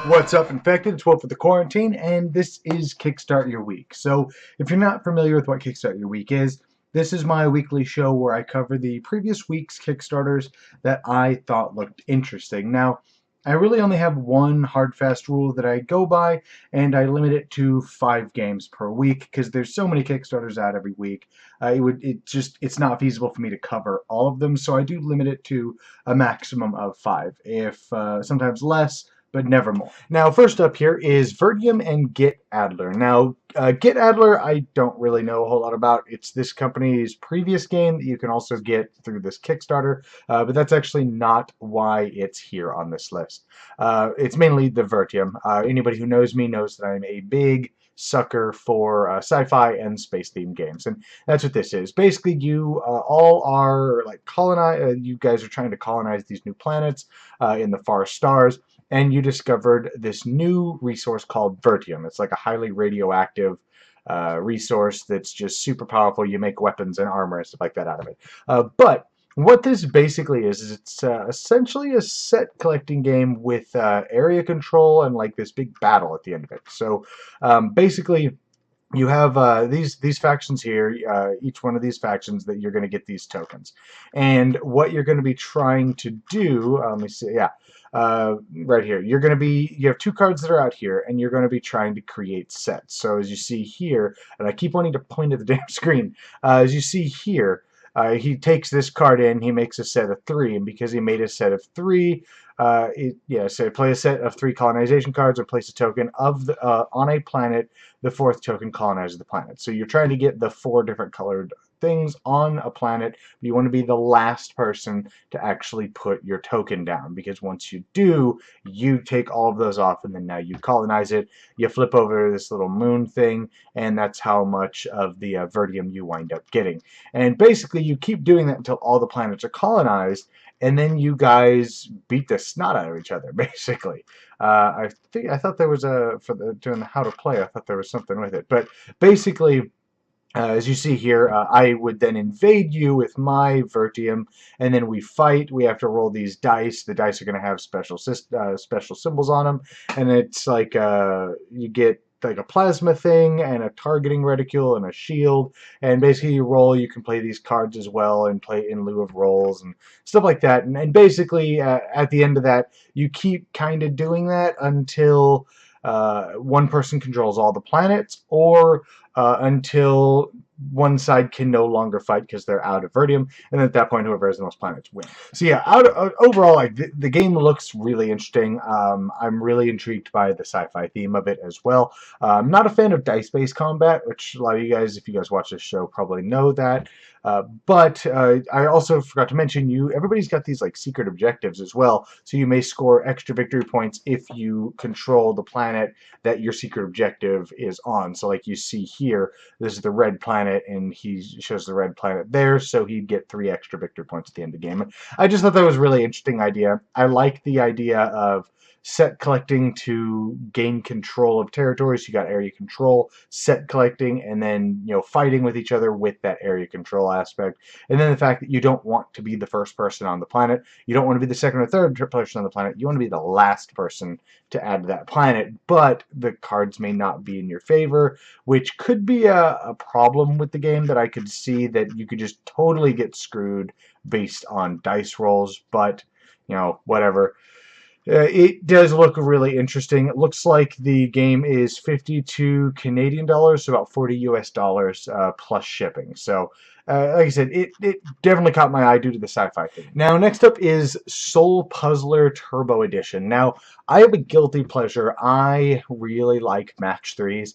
What's up, Infected? It's Wolf with the Quarantine, and this is Kickstart Your Week. So, if you're not familiar with what Kickstart Your Week is, this is my weekly show where I cover the previous week's Kickstarters that I thought looked interesting. Now, I really only have one hard fast rule that I go by, and I limit it to 5 games per week because there's so many Kickstarters out every week. It's not feasible for me to cover all of them, so I do limit it to a maximum of 5, if sometimes less, but never more. Now, first up here is Fer Diem and Get Adler. Now, Get Adler, I don't really know a whole lot about. It's this company's previous game that you can also get through this Kickstarter, but that's actually not why it's here on this list. It's mainly the Fer Diem. Anybody who knows me knows that I'm a big sucker for sci-fi and space-themed games, and that's what this is. Basically, you all are like you guys are trying to colonize these new planets in the far stars, and you discovered this new resource called Fer Diem. It's like a highly radioactive resource that's just super powerful. You make weapons and armor and stuff like that out of it. But what this basically is it's essentially a set collecting game with area control and like this big battle at the end of it. So basically, you have these factions here, each one of these factions that you're going to get these tokens. And what you're going to be trying to do, let me see, yeah, right here, you have 2 cards that are out here, and you're going to be trying to create sets. So as you see here, and I keep wanting to point at the damn screen, as you see here, he takes this card in, he makes a set of 3, and because he made a set of 3, so play a set of 3 colonization cards and place a token of on a planet. The 4th token colonizes the planet. So you're trying to get the 4 different colored things on a planet, but you want to be the last person to actually put your token down, because once you do, you take all of those off, and then now you colonize it. You flip over this little moon thing, and that's how much of the Fer Diem you wind up getting. And basically, you keep doing that until all the planets are colonized, and then you guys beat the snot out of each other, basically. I thought there was doing the how to play, I thought there was something with it, but basically, as you see here, I would then invade you with my Fer Diem, and then we fight. We have to roll these dice. The dice are going to have special symbols on them, and it's like you get like a plasma thing and a targeting reticule and a shield, and basically you roll. You can play these cards as well and play in lieu of rolls and stuff like that. And basically at the end of that, you keep kind of doing that until one person controls all the planets, or until one side can no longer fight because they're out of Fer Diem, and at that point, whoever has the most planets wins. So yeah, overall, like the game looks really interesting. I'm really intrigued by the sci-fi theme of it as well. I'm not a fan of dice-based combat, which a lot of you guys, if you guys watch this show, probably know that. But I also forgot to mention, everybody's got these like secret objectives as well, so you may score extra victory points if you control the planet that your secret objective is on. So like you see here, this is the red planet, and he shows the red planet there, so he'd get 3 extra victory points at the end of the game. I just thought that was a really interesting idea. I like the idea of set collecting to gain control of territories. You got area control, set collecting, and then fighting with each other with that area control aspect. And then the fact that you don't want to be the first person on the planet, you don't want to be the second or third person on the planet, you want to be the last person to add to that planet, but the cards may not be in your favor, which could be a problem with the game, that I could see that you could just totally get screwed based on dice rolls, but whatever. It does look really interesting. It looks like the game is 52 Canadian dollars, so about 40 US dollars plus shipping. So, like I said, it definitely caught my eye due to the sci-fi thing. Now, next up is Soul Puzzler Turbo Edition. Now, I have a guilty pleasure. I really like match 3s.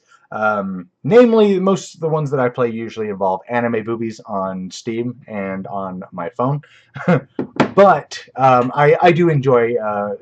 Namely, most of the ones that I play usually involve anime boobies on Steam and on my phone. But I do enjoy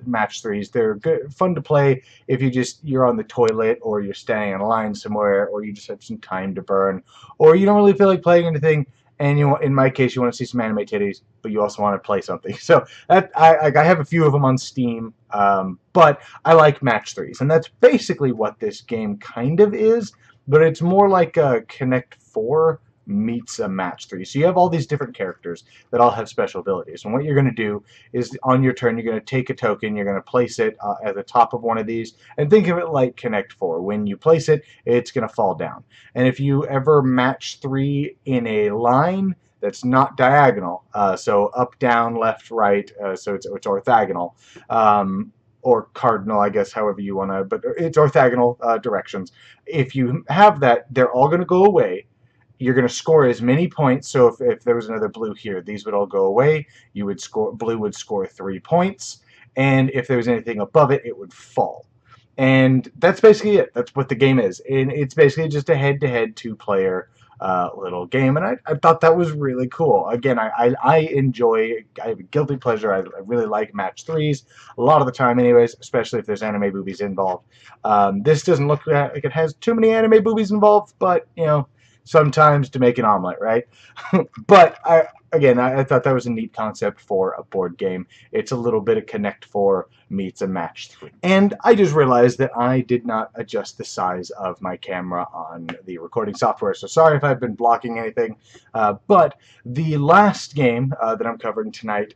match 3s. They're good, fun to play if you're on the toilet, or you're standing in line somewhere, or you just have some time to burn, or you don't really feel like playing anything, and in my case, you want to see some anime titties, but you also want to play something. So I have a few of them on Steam, but I like match 3s, and that's basically what this game kind of is. But it's more like a Connect 4 meets a match 3. So you have all these different characters that all have special abilities. And what you're going to do is on your turn, you're going to take a token, you're going to place it at the top of one of these, and think of it like Connect 4. When you place it, it's going to fall down. And if you ever match 3 in a line that's not diagonal, so up, down, left, right, so it's orthogonal, or cardinal, I guess, however you want to, but it's orthogonal directions. If you have that, they're all going to go away. You're going to score as many points. So if there was another blue here, these would all go away. You would score, blue would score 3 points, and if there was anything above it, it would fall. And that's basically it. That's what the game is. And it's basically just a head-to-head 2-player little game, and I thought that was really cool. Again, I enjoy, I have a guilty pleasure. I really like match 3s a lot of the time anyways, especially if there's anime boobies involved. This doesn't look like it has too many anime boobies involved, but you know, sometimes to make an omelet, right? But I thought that was a neat concept for a board game. It's a little bit of Connect 4 meets a match 3. And I just realized that I did not adjust the size of my camera on the recording software, so sorry if I've been blocking anything. But the last game that I'm covering tonight,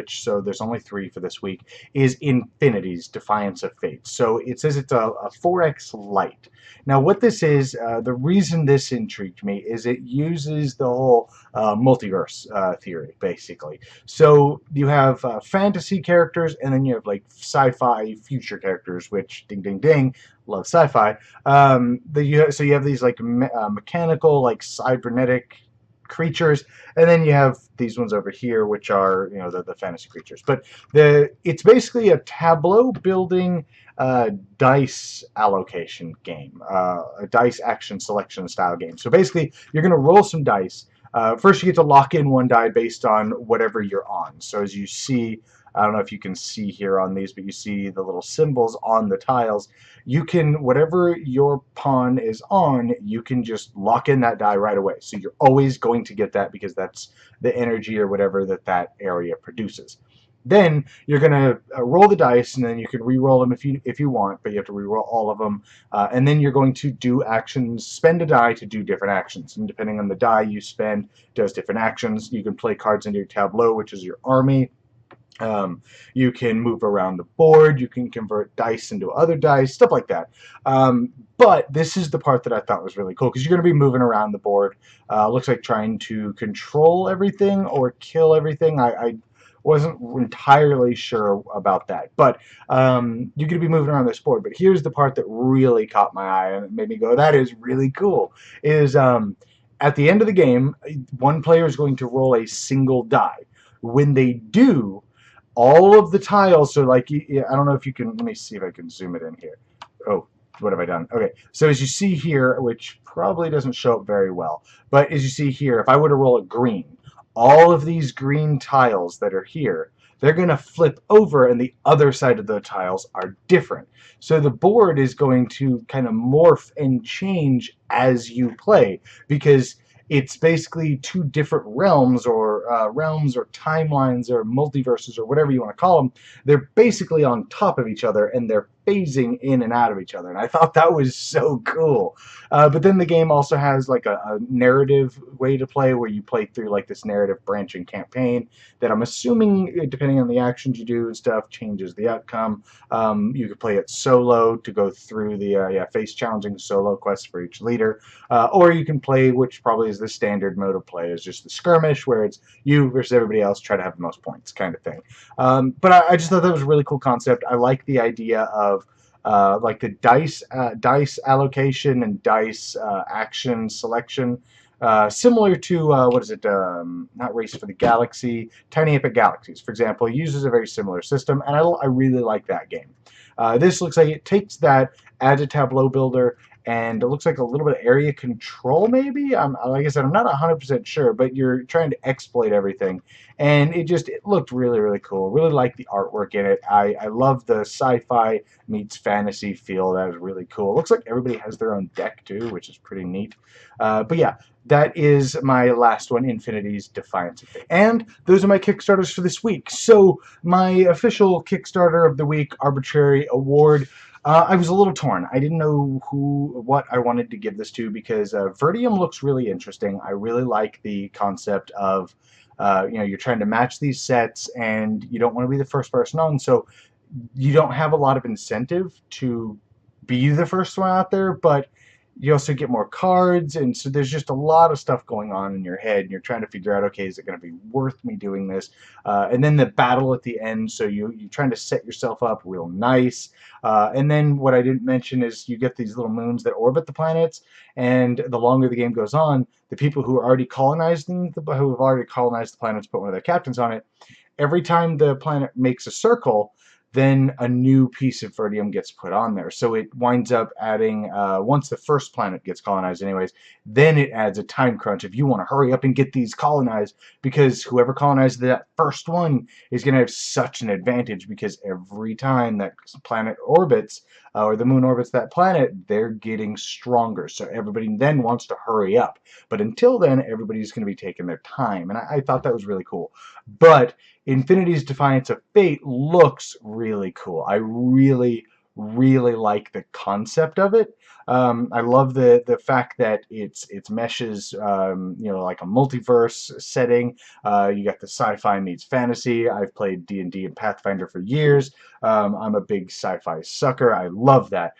so there's only 3 for this week, is Infinity's Defiance of Fate. So it says it's a 4X Lite. Now what this is, the reason this intrigued me is it uses the whole multiverse theory, basically. So you have fantasy characters, and then you have like sci-fi future characters, which ding ding ding, love sci-fi. So you have these like mechanical, like cybernetic creatures, and then you have these ones over here, which are, you know, the fantasy creatures. But it's basically a tableau building dice allocation game, a dice action selection style game. So basically, you're going to roll some dice. First, you get to lock in one die based on whatever you're on. So as you see, I don't know if you can see here on these, but you see the little symbols on the tiles. You can, whatever your pawn is on, you can just lock in that die right away. So you're always going to get that because that's the energy or whatever that area produces. Then you're going to roll the dice, and then you can re-roll them if you want, but you have to re-roll all of them. And then you're going to do actions, spend a die to do different actions. And depending on the die you spend, does different actions. You can play cards into your tableau, which is your army. You can move around the board. You can convert dice into other dice, stuff like that. But this is the part that I thought was really cool because you're going to be moving around the board. Looks like trying to control everything or kill everything. I wasn't entirely sure about that, but you're going to be moving around this board. But here's the part that really caught my eye and it made me go, that is really cool, is at the end of the game, one player is going to roll a single die. When they do, all of the tiles, so like, I don't know if you can, let me see if I can zoom it in here. Oh, what have I done? Okay, so as you see here, which probably doesn't show up very well, but as you see here, if I were to roll a green, all of these green tiles that are here, they're going to flip over and the other side of the tiles are different. So the board is going to kind of morph and change as you play because it's basically 2 different realms or timelines or multiverses or whatever you want to call them. They're basically on top of each other and they're phasing in and out of each other, and I thought that was so cool. But then the game also has like a narrative way to play where you play through like this narrative branching campaign that I'm assuming, depending on the actions you do and stuff, changes the outcome. You could play it solo to go through the face challenging solo quests for each leader, or you can play, which probably is the standard mode of play, is just the skirmish where it's you versus everybody else, try to have the most points kind of thing. But I just thought that was a really cool concept. I like the idea of like the dice allocation and dice action selection, similar to what is it? Not Race for the Galaxy, Tiny Epic Galaxies, for example, uses a very similar system, and I really like that game. This looks like it takes that, adds a tableau builder, and it looks like a little bit of area control, maybe? Like I said, I'm not 100% sure, but you're trying to exploit everything. And it looked really, really cool. Really like the artwork in it. I love the sci-fi meets fantasy feel. That was really cool. It looks like everybody has their own deck, too, which is pretty neat. But yeah, that is my last one, Infinity's Defiance. And those are my Kickstarters for this week. So my official Kickstarter of the week, Arbitrary Award, I was a little torn. I didn't know what I wanted to give this to because Fer Diem looks really interesting. I really like the concept of, you're trying to match these sets and you don't want to be the first person on, so you don't have a lot of incentive to be the first one out there, but you also get more cards, and so there's just a lot of stuff going on in your head, and you're trying to figure out, okay, is it going to be worth me doing this? And then the battle at the end, so you're trying to set yourself up real nice. And then what I didn't mention is you get these little moons that orbit the planets, and the longer the game goes on, the people who are already colonizing, who have already colonized the planets, put one of their captains on it, every time the planet makes a circle, then a new piece of Fer Diem gets put on there. So it winds up adding, once the first planet gets colonized anyways, then it adds a time crunch if you want to hurry up and get these colonized, because whoever colonized that first one is going to have such an advantage, because every time that planet orbits, or the moon orbits that planet, they're getting stronger. So everybody then wants to hurry up. But until then, everybody's going to be taking their time. And I thought that was really cool. But Infinity's Defiance of Fate looks really cool. I really, really like the concept of it. I love the fact that it's meshes, like a multiverse setting. You got the sci-fi meets fantasy. I've played D&D and Pathfinder for years. I'm a big sci-fi sucker. I love that.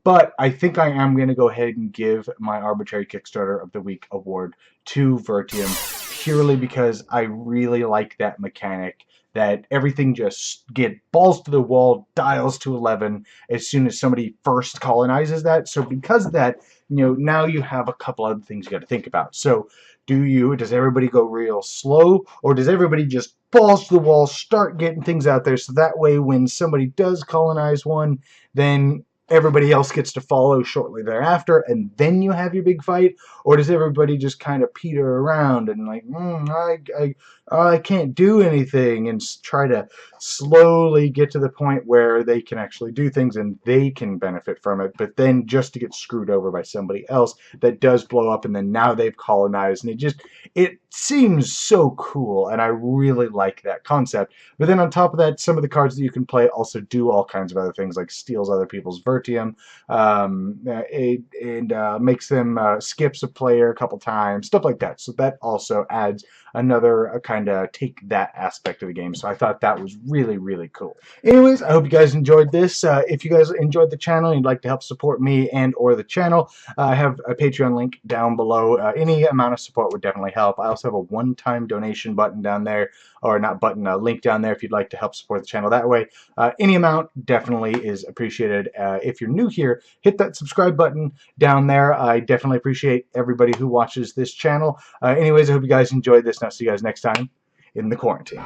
But I think I am going to go ahead and give my Arbitrary Kickstarter of the Week award to Fer Diem, purely because I really like that mechanic, that everything just get balls to the wall, dials to 11 as soon as somebody first colonizes that. So because of that, now you have a couple other things you got to think about. So does everybody go real slow, or does everybody just balls to the wall, start getting things out there, so that way when somebody does colonize one, then everybody else gets to follow shortly thereafter, and then you have your big fight? Or does everybody just kind of peter around and like, I can't do anything, and try to slowly get to the point where they can actually do things and they can benefit from it, but then just to get screwed over by somebody else that does blow up, and then now they've colonized, and it seems so cool, and I really like that concept. But then on top of that, some of the cards that you can play also do all kinds of other things, like steals other people's Vertium, and makes them skips a player a couple times, stuff like that. So that also adds another kind of take that aspect of the game. So I thought that was really, really cool. Anyways, I hope you guys enjoyed this. If you guys enjoyed the channel and you'd like to help support me and or the channel, I have a Patreon link down below. Any amount of support would definitely help. I also have a one-time donation button down there, or not button, a link down there if you'd like to help support the channel that way. Any amount definitely is appreciated. If you're new here, hit that subscribe button down there. I definitely appreciate everybody who watches this channel. Anyways, I hope you guys enjoyed this, and I'll see you guys next time in the quarantine.